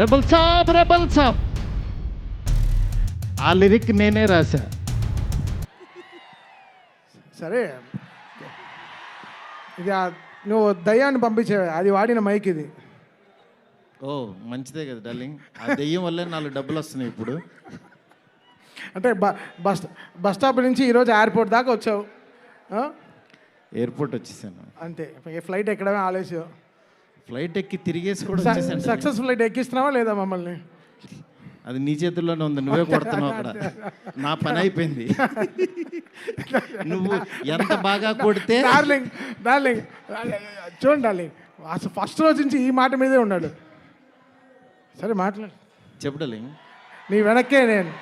Rebel సాబ్ ఆ lyric నేనే రాశా. సరే ఇది నువ్వు దయ్యాన్ని పంపించావు, అది వాడిన మైక్ ఇది. ఓ మంచిదే కదా డార్లింగ్, ఆ దెయ్యం వల్లే 4 డబ్బులు వస్తున్నాయి ఇప్పుడు. అంటే బస్ స్టాప్ నుంచి ఈరోజు ఎయిర్పోర్ట్ దాకా వచ్చావు, ఎయిర్పోర్ట్ వచ్చేసాను అంతే. ఫ్లైట్ ఎక్కడమే ఆలస్యం. ఫ్లైట్ ఎక్కి తిరిగేసి కూడా వచ్చేసాను. సక్సెస్ ఫ్లైట్ ఎక్కిస్తున్నావా లేదా మమ్మల్ని? అది నీ చేతుల్లోనే ఉంది, నువ్వే కొడుతున్నావు అక్కడ. నా పని అయిపోయింది. నువ్వు ఎంత బాగా కొడితే. డార్లింగ్ చూడండి డార్లింగ్, అసలు ఫస్ట్ రోజు నుంచి ఈ మాట మీదే ఉన్నాడు. సరే మాట్లాడు, చెప్పు డార్లింగ్. నీ వెనక్కే నేను.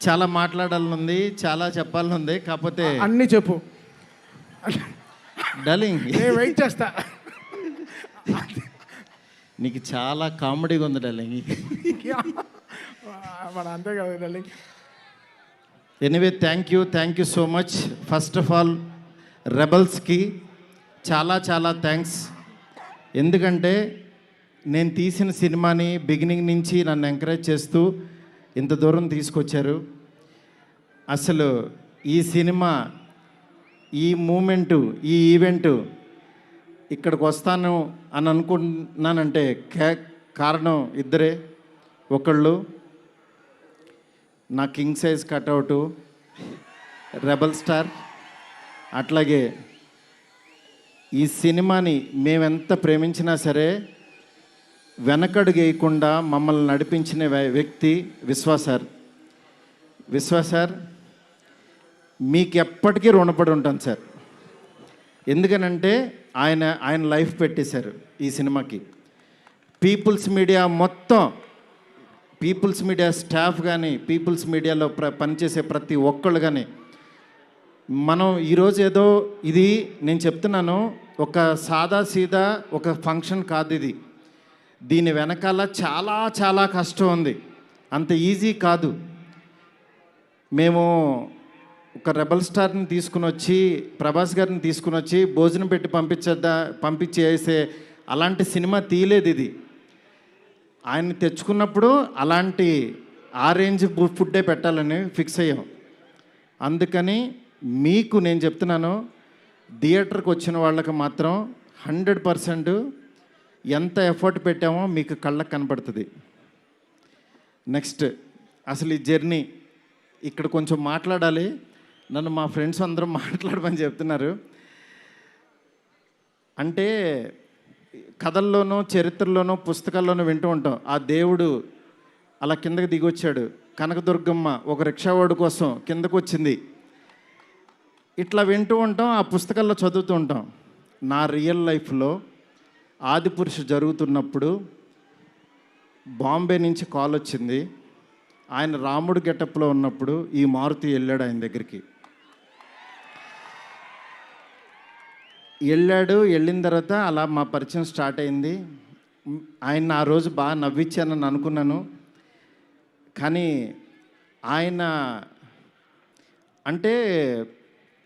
చాలా మాట్లాడాలనుంది, చాలా చెప్పాలనుంది, కాకపోతే అన్నీ చెప్పు డార్లింగ్. నేను వెయిట్ చేస్తా. నీకు చాలా కామెడీగా ఉంది డార్లింగ్. మన అంతే కదా darling. Anyway thank you so much. First of all రెబల్స్కి చాలా థ్యాంక్స్. ఎందుకంటే నేను తీసిన సినిమాని బిగినింగ్ నుంచి నన్ను ఎంకరేజ్ చేస్తూ ఇంత దూరం తీసుకొచ్చారు. అసలు ఈ సినిమా, ఈ మూమెంటు, ఈ ఈవెంటు ఇక్కడికి వస్తాను అని అనుకుంటున్నానంటే కారణం ఇద్దరే. ఒకళ్ళు నా కింగ్ సైజ్ కట్అవుటు రెబల్ స్టార్, అట్లాగే ఈ సినిమాని మేమెంత ప్రేమించినా సరే వెనకడుగు వేయకుండా మమ్మల్ని నడిపించిన వ్యక్తి విశ్వాస్ సార్. మీకు ఎప్పటికీ రుణపడి ఉంటాను సార్. ఎందుకనంటే ఆయన లైఫ్ పెట్టేశారు ఈ సినిమాకి. పీపుల్స్ మీడియా మొత్తం, పీపుల్స్ మీడియా స్టాఫ్ కానీ, పీపుల్స్ మీడియాలో పనిచేసే ప్రతి ఒక్కళ్ళు కానీ, మనం ఈరోజు ఏదో ఇది నేను చెప్తున్నాను, ఒక సీదా ఒక ఫంక్షన్ కాదు ఇది. దీని వెనకాల చాలా కష్టం ఉంది, అంత ఈజీ కాదు. మేము ఒక రెబల్ స్టార్ని తీసుకుని వచ్చి, ప్రభాస్ గారిని తీసుకుని వచ్చి భోజనం పెట్టి పంపించేసే అలాంటి సినిమా తీయలేదు ఇది. ఆయన్ని తెచ్చుకున్నప్పుడు అలాంటి ఆ రేంజ్ ఫుడ్డే పెట్టాలని ఫిక్స్ అయ్యాం. అందుకని మీకు నేను చెప్తున్నాను, థియేటర్కి వచ్చిన వాళ్ళకి మాత్రం 100% ఎంత ఎఫర్ట్ పెట్టామో మీకు కళ్ళకు కనపడుతుంది. నెక్స్ట్ అసలు ఈ జర్నీ ఇక్కడ కొంచెం మాట్లాడాలి. నన్ను మా ఫ్రెండ్స్ అందరూ మాట్లాడమని చెప్తున్నారు. అంటే కథల్లోనూ, చరిత్రలోనూ, పుస్తకాల్లోనూ వింటూ ఉంటాం, ఆ దేవుడు అలా కిందకి దిగొచ్చాడు, కనకదుర్గమ్మ ఒక రిక్షావాడు కోసం కిందకు వచ్చింది, ఇట్లా వింటూ ఉంటాం, ఆ పుస్తకాల్లో చదువుతూ ఉంటాం. నా రియల్ లైఫ్లో ఆదిపురుష జరుగుతున్నప్పుడు బాంబే నుంచి కాల్ వచ్చింది. ఆయన రాముడు గెటప్లో ఉన్నప్పుడు ఈ మారుతి వెళ్ళాడు ఆయన దగ్గరికి. వెళ్ళిన తర్వాత అలా మా పరిచయం స్టార్ట్ అయింది. ఆయన ఆ రోజు బాగా నవ్వించానని అనుకున్నాను. కానీ ఆయన అంటే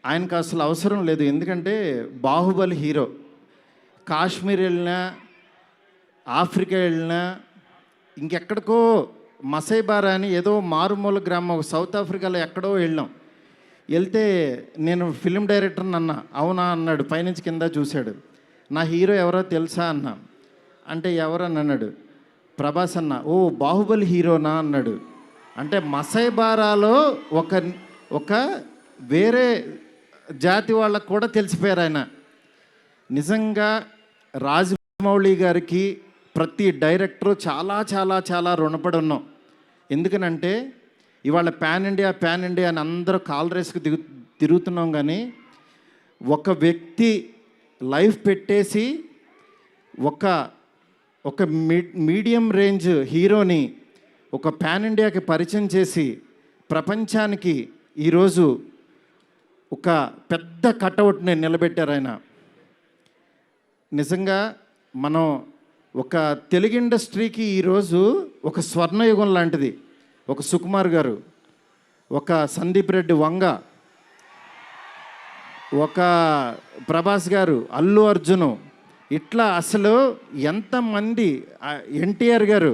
ఆయనకు అసలు అవసరం లేదు. ఎందుకంటే బాహుబలి హీరో. కాశ్మీర్ వెళ్ళినా, ఆఫ్రికా వెళ్ళినా, ఇంకెక్కడికో మసైబారా అని ఏదో మారుమూల గ్రామం సౌత్ ఆఫ్రికాలో ఎక్కడో వెళ్ళాం. వెళ్తే నేను ఫిలిం డైరెక్టర్ని అన్నా. అవునా అన్నాడు, పైనుంచి కింద చూశాడు. నా హీరో ఎవరో తెలుసా అన్నా. అంటే ఎవరని అన్నాడు. ప్రభాస్ అన్న. ఓ బాహుబలి హీరోనా అన్నాడు. అంటే మసైబారాలో ఒక వేరే జాతి వాళ్ళకు కూడా తెలిసిపోయారు ఆయన. నిజంగా రాజమౌళి గారికి ప్రతి డైరెక్టరు చాలా రుణపడి ఉన్నాం. ఎందుకనంటే ఇవాళ పాన్ ఇండియా అని అందరూ కాల్ రేస్కి తిరుగుతున్నాం. కానీ ఒక వ్యక్తి లైఫ్ పెట్టేసి ఒక మీడియం రేంజ్ హీరోని ఒక పాన్ ఇండియాకి పరిచయం చేసి ప్రపంచానికి ఈరోజు ఒక పెద్ద కటౌట్ని నిలబెట్టారు ఆయన. నిజంగా మనం ఒక తెలుగు ఇండస్ట్రీకి ఈరోజు ఒక స్వర్ణయుగం లాంటిది. ఒక సుకుమార్ గారు, ఒక సందీప్ రెడ్డి వంగ, ఒక ప్రభాస్ గారు, అల్లు అర్జును, ఇట్లా అసలు ఎంతమంది ఎన్టీఆర్ గారు,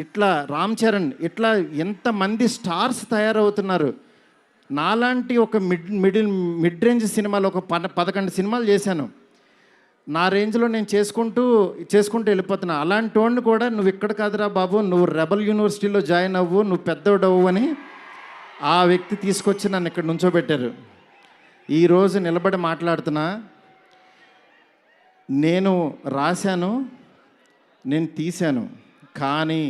ఇట్లా రామ్ చరణ్, ఇట్లా ఎంతమంది స్టార్స్ తయారవుతున్నారు. నాలాంటి ఒక మిడ్ రేంజ్ సినిమాలు ఒక 11 సినిమాలు చేశాను. నా రేంజ్లో నేను చేసుకుంటూ వెళ్ళిపోతున్నా. అలాంటి వాడిని కూడా నువ్వు ఇక్కడ కాదురా బాబు, నువ్వు రెబల్ యూనివర్సిటీలో జాయిన్ అవ్వు, నువ్వు పెద్దోడవు అని ఆ వ్యక్తి తీసుకొచ్చి నన్ను ఇక్కడ నుంచోబెట్టారు. ఈరోజు నిలబడి మాట్లాడుతున్నా. నేను రాశాను, నేను తీశాను, కానీ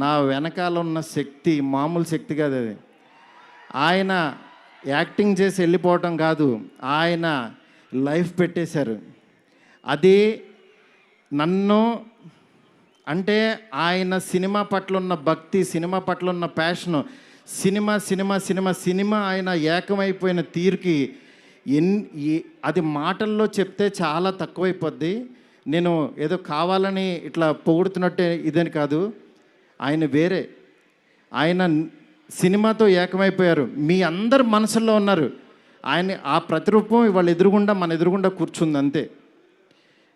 నా వెనకాల ఉన్న శక్తి మామూలు శక్తి కాదు. అది ఆయన యాక్టింగ్ చేసి వెళ్ళిపోవటం కాదు, ఆయన లైఫ్ పెట్టేశారు. అది నన్ను అంటే ఆయన సినిమా పట్ల ఉన్న భక్తి, సినిమా పట్ల ఉన్న ప్యాషను, సినిమా ఆయన ఏకమైపోయిన తీరుకి అది మాటల్లో చెప్తే చాలా తక్కువైపోద్ది. నేను ఏదో కావాలని ఇట్లా పొగుడుతున్నట్టే ఇదని కాదు. ఆయన వేరే, ఆయన సినిమాతో ఏకమైపోయారు. మీ అందరు మనసుల్లో ఉన్నారు. ఆయన ఆ ప్రతిరూపం ఇవాళ మన ఎదురుగుండా కూర్చుంది అంతే.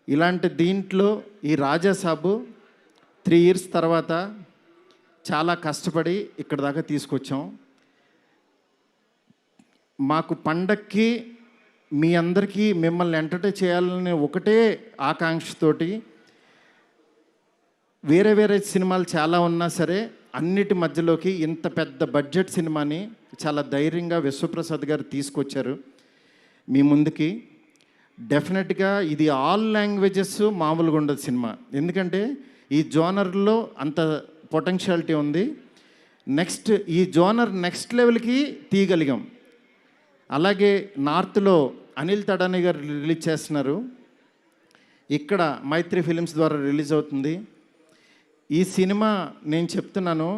ఇలాంటి దీంట్లో ఈ రాజాసాబు 3 ఇయర్స్ తర్వాత చాలా కష్టపడి ఇక్కడ దాకా తీసుకొచ్చాం. మాకు పండక్కి మీ అందరికీ మిమ్మల్ని ఎంటర్టైన్ చేయాలని ఒకటే ఆకాంక్షతోటి వేరే సినిమాలు చాలా ఉన్నా సరే అన్నిటి మధ్యలోకి ఇంత పెద్ద బడ్జెట్ సినిమాని చాలా ధైర్యంగా విశ్వప్రసాద్ గారు తీసుకొచ్చారు మీ ముందుకి. డెఫినెట్గా ఇది ఆల్ లాంగ్వేజెస్ మామూలుగా ఉండదు సినిమా, ఎందుకంటే ఈ జోనర్లో అంత పొటెన్షియాలిటీ ఉంది. నెక్స్ట్ ఈ జోనర్ నెక్స్ట్ లెవెల్కి తీయగలిగాం. అలాగే నార్త్లో అనిల్ తడాని గారు రిలీజ్ చేస్తున్నారు, ఇక్కడ మైత్రి ఫిలిమ్స్ ద్వారా రిలీజ్ అవుతుంది. ఈ సినిమా నేను చెప్తున్నాను,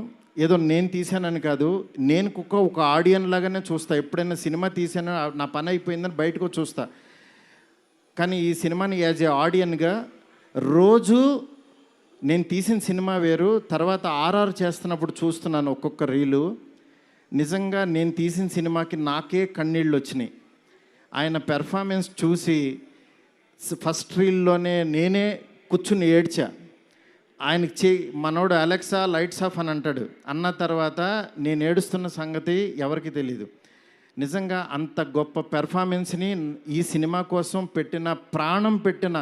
ఏదో నేను తీసానని కాదు, నేను ఒక ఆడియన్ లాగానే చూస్తా. ఎప్పుడైనా సినిమా తీసానో నా పని అయిపోయిందని బయటకు చూస్తా. కానీ ఈ సినిమాని యాజ్ ఏ ఆడియన్గా రోజు నేను తీసిన సినిమా వేరు, తర్వాత ఆర్ఆర్ చేస్తున్నప్పుడు చూస్తున్నాను ఒక్కొక్క రీలు. నిజంగా నేను తీసిన సినిమాకి నాకే కన్నీళ్ళు వచ్చినాయి. ఆయన పెర్ఫార్మెన్స్ చూసి ఫస్ట్ రీల్లోనే నేనే కూర్చుని ఏడ్చా. ఆయనకి మనోడు అలెక్సా లైట్స్ ఆఫ్ అని అంటాడు, అన్న తర్వాత నేను ఏడుస్తున్న సంగతి ఎవరికి తెలీదు. నిజంగా అంత గొప్ప పెర్ఫార్మెన్స్ని ఈ సినిమా కోసం ప్రాణం పెట్టిన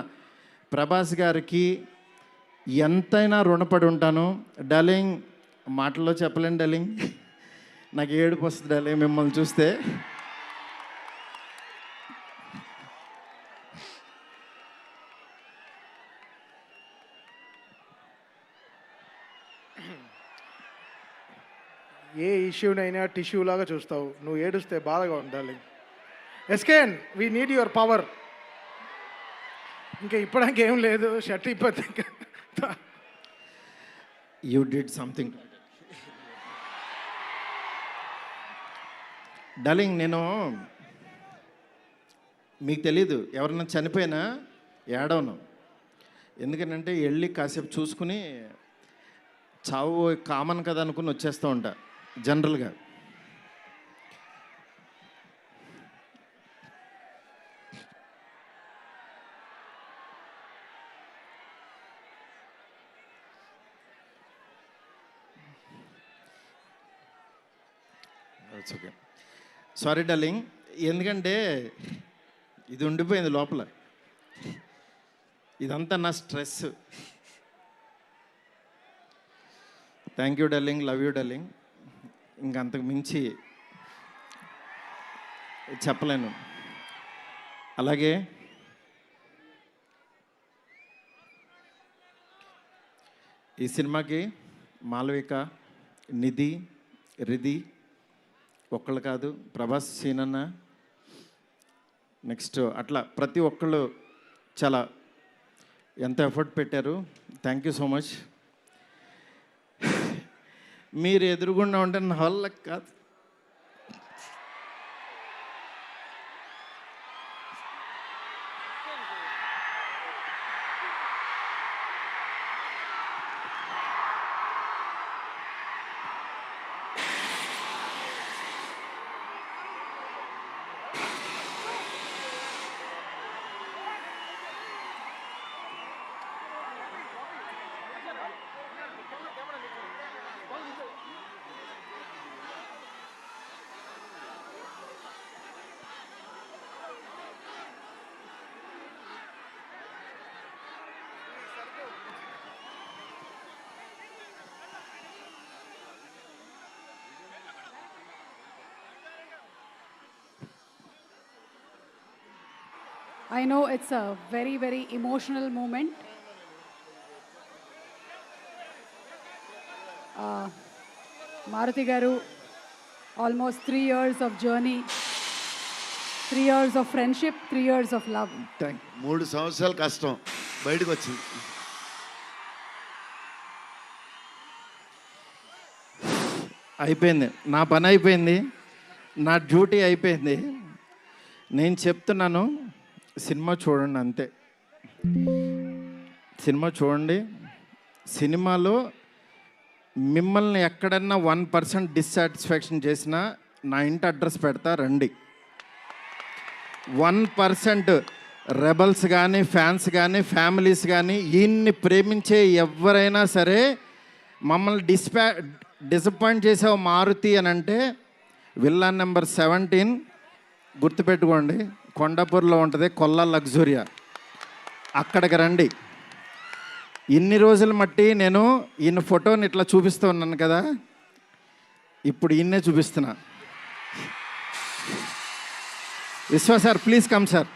ప్రభాస్ గారికి ఎంతైనా రుణపడి ఉంటాను. డార్లింగ్, మాటల్లో చెప్పలేను డార్లింగ్, నాకు ఏడుపు వస్తుంది డార్లింగ్ మిమ్మల్ని చూస్తే. ఏ ఇష్యూనైనా టిష్యూ లాగా చూస్తావు, నువ్వు ఏడుస్తే బాధగా ఉండాలి. ఎస్కేన్, వీ నీడ్ యువర్ పవర్. ఇంకా ఇప్పడానికి ఏం లేదు, షర్ట్ ఇప్పటి యూ డిడ్ సంథింగ్. డార్లింగ్, నేను మీకు తెలీదు, ఎవరన్నా చనిపోయినా ఏడవను. ఎందుకంటే వెళ్ళి కాసేపు చూసుకుని చావు కామన్ కదా అనుకుని వచ్చేస్తూ ఉంటా జనరల్గా. ఓకే, సారీ డార్లింగ్, ఎందుకంటే ఇది ఉండిపోయింది లోపల, ఇదంతా నా stress. Thank you darling, love you darling. ఇంకంతకు మించి చెప్పలేను. అలాగే ఈ సినిమాకి మాలవిక, నిధి, రిధి ఒక్కళ్ళు కాదు, ప్రభాస్, సీనన్న, నెక్స్ట్ అట్లా ప్రతి ఒక్కళ్ళు చాలా ఎంత ఎఫర్ట్ పెట్టారు. Thank you so much. మీరు ఎదురుగుండా ఉంటే నా వాళ్ళకి కాదు. I know it's a very, very emotional moment. Maruti Garu, almost 3 years of journey, 3 years of friendship, 3 years of love. Thank 3 సంవత్సరాలు కష్టం బయటకు వచ్చింది. అయిపోయింది, నా పని అయిపోయింది, నా డ్యూటీ అయిపోయింది. నేను చెప్తున్నాను, సినిమా చూడండి అంతే. సినిమా చూడండి. సినిమాలో మిమ్మల్ని ఎక్కడన్నా 1% డిస్సాటిస్ఫాక్షన్ చేసినా నా ఇంటి అడ్రస్ పెడతా, రండి. 1% రెబల్స్ కానీ, ఫ్యాన్స్ కానీ, ఫ్యామిలీస్ కానీ, ఈయన్ని ప్రేమించే ఎవరైనా సరే మమ్మల్ని డిసప్పాయింట్ చేసావు మారుతి అని అంటే, విల్లా నెంబర్ 17 గుర్తుపెట్టుకోండి, కొండాపూర్లో ఉంటుంది, కొల్లా లగ్జూరియా, అక్కడికి రండి. ఇన్ని రోజులు మట్టి నేను ఈయన ఫోటోని ఇట్లా చూపిస్తూ ఉన్నాను కదా, ఇప్పుడు ఈయన్నే చూపిస్తున్నా. Vishwa sir, please come sir.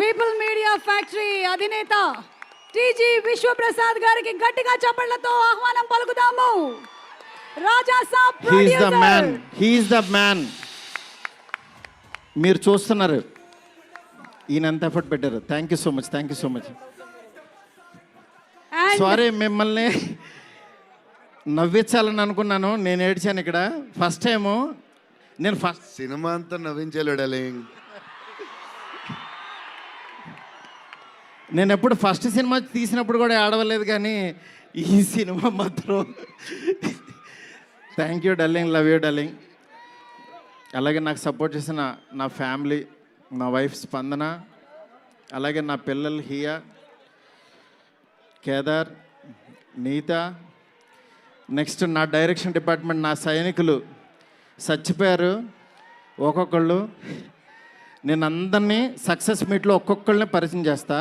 People Media Factory అధినేత టీజీ విశ్వప్రసాద్ గారికి గట్టిగా చప్పట్లతో ఆహ్వానం పలుకుతాము. Raja Saab he's the man, producer. He's the man. మీరు చూస్తున్నారు ఈయన ఎంత ఎఫర్ట్ పెట్టారు. Thank you so much, thank you so much. And sorry, మిమ్మల్ని నవ్వించాలని అనుకున్నాను, నేను ఏడ్చాను ఇక్కడ. ఫస్ట్ టైము నేను సినిమా అంతా నవ్వించాడు డార్లింగ్. నేను ఎప్పుడు ఫస్ట్ సినిమా తీసినప్పుడు కూడా ఆడవలేదు, కానీ ఈ సినిమా మాత్రం thank you darling, love you darling. అలాగే నాకు సపోర్ట్ చేసిన నా ఫ్యామిలీ, నా వైఫ్ స్పందన, అలాగే నా పిల్లలు హియా, కేదార్, నీత, నెక్స్ట్ నా డైరెక్షన్ డిపార్ట్మెంట్, నా సైనికులు చచ్చిపోయారు ఒక్కొక్కళ్ళు. నేను అందరినీ సక్సెస్ మీట్లో ఒక్కొక్కళ్ళని పరిచయం చేస్తా.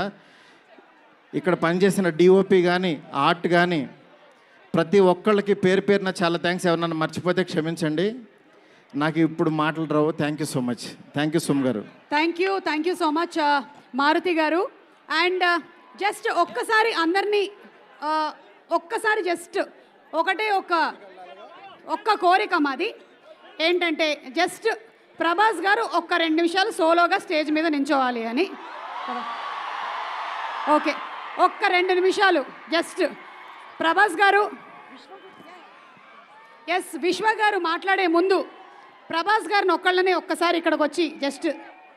ఇక్కడ పనిచేసిన డిఓపి కానీ, ఆర్ట్ కానీ, ప్రతి ఒక్కళ్ళకి పేరు పేరున చాలా థ్యాంక్స్. ఎవరన్నా మర్చిపోతే క్షమించండి, నాకు ఇప్పుడు మాటలు రావు. Thank you so much. Thank you సుమ్ గారు. Thank you so much Maruthi గారు. అండ్ జస్ట్ ఒక్కసారి అందరినీ ఒక్కసారి జస్ట్ ఒకటే ఒక్క కోరిక మాది ఏంటంటే, జస్ట్ ప్రభాస్ గారు ఒక్క 2 నిమిషాలు సోలోగా స్టేజ్ మీద నించోవాలి అని. ఓకే, ఒక్క 2 నిమిషాలు జస్ట్ ప్రభాస్ గారు. ఎస్, విశ్వ గారు మాట్లాడే ముందు ప్రభాస్ గారిని ఒక్కళ్ళనే ఒక్కసారి ఇక్కడికి వచ్చి జస్ట్